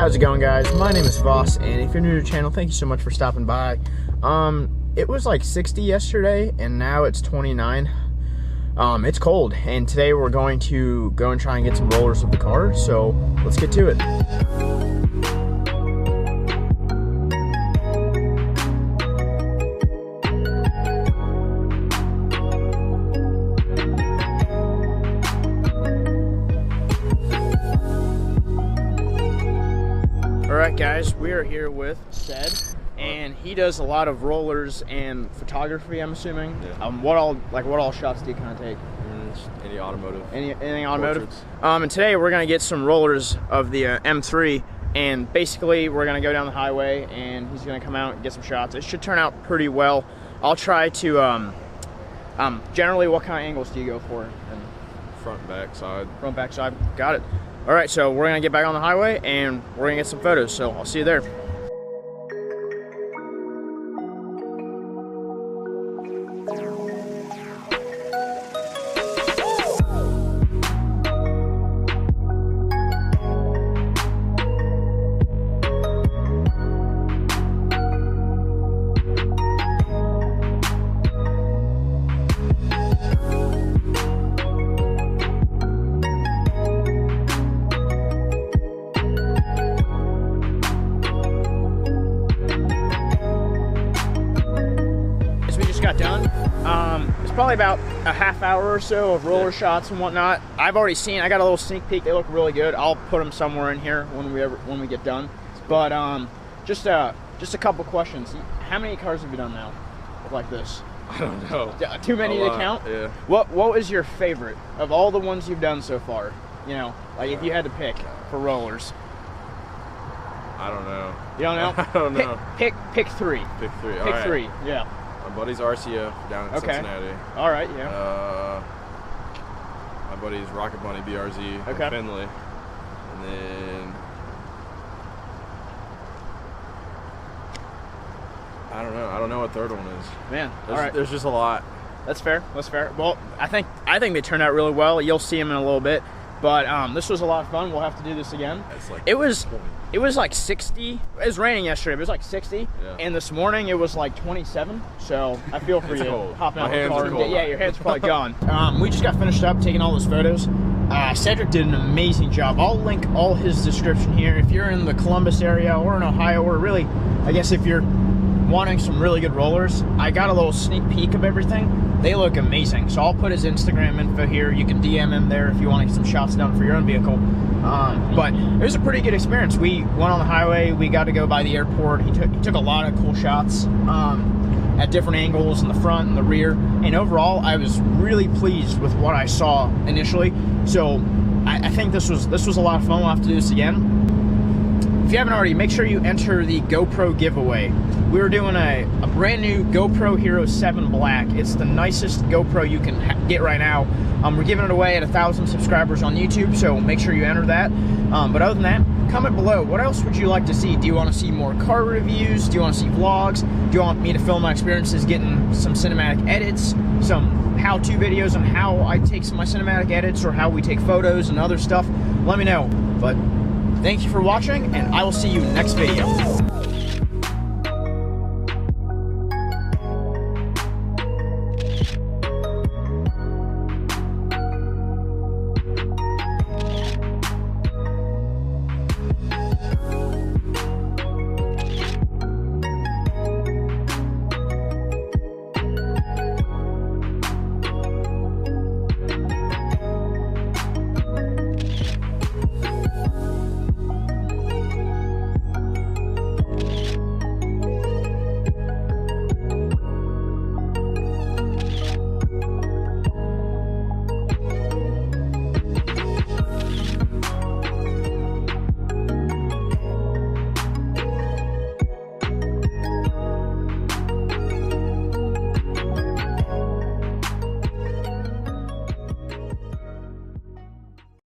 How's it going, guys? My name is Voss, and if you're new to the channel, thank you so much for stopping by. It was like 60 yesterday, and now it's 29. It's cold, and today we're going to go and try and get some rollers with the car, so let's get to it. Alright guys, we are here with Sed, and he does a lot of rollers and photography, I'm assuming. Yeah. What all shots do you kind of take? Any automotive. Anything automotive? And today we're going to get some rollers of the M3, and basically we're going to go down the highway and he's going to come out and get some shots. It should turn out pretty well. I'll try to, generally what kind of angles do you go for? Front, back, side. Front, back, side. Got it. All right, so we're gonna get back on the highway and we're gonna get some photos, so I'll see you there. Got done. It's probably about a half hour or so of roller shots and whatnot. I got a little sneak peek. They look really good. I'll put them somewhere in here when we get done. But just a couple questions. How many cars have you done now like this? I don't know. Too many to count? Yeah. What was your favorite of all the ones you've done so far? You know, like if you had to pick for rollers. I don't know. You don't know? I don't know. Pick three. Pick three. Pick three. Yeah. My buddy's RCO down in Cincinnati. All right, yeah. My buddy's Rocket Bunny BRZ in Findlay. And then I don't know what third one is. Man, there's just a lot. That's fair. That's fair. Well, I think they turned out really well. You'll see them in a little bit. But this was a lot of fun. We'll have to do this again. It was like 60. It was raining yesterday, but it was like 60. Yeah. And this morning it was like 27. So I feel for you cold. Hopping out of the car. Yeah, your hands are probably gone. We just got finished up taking all those photos. Cedric did an amazing job. I'll link all his description here. If you're in the Columbus area or in Ohio, or really, I guess if you're wanting some really good rollers, I got a little sneak peek of everything. They look amazing. So I'll put his Instagram info here. You can DM him there if you want to get some shots done for your own vehicle. But it was a pretty good experience. We went on the highway. We got to go by the airport. He took a lot of cool shots at different angles in the front and the rear. And overall, I was really pleased with what I saw initially. So I think this was a lot of fun. We'll have to do this again. If you haven't already, make sure you enter the GoPro giveaway. We were doing a brand new GoPro Hero 7 Black. It's the nicest GoPro you can get right now. We're giving it away at 1,000 subscribers on YouTube, so make sure you enter that. But other than that, comment below. What else would you like to see? Do you want to see more car reviews? Do you want to see vlogs? Do you want me to film my experiences getting some cinematic edits? Some how-to videos on how I take some of my cinematic edits, or how we take photos and other stuff? Let me know. But thank you for watching, and I will see you next video.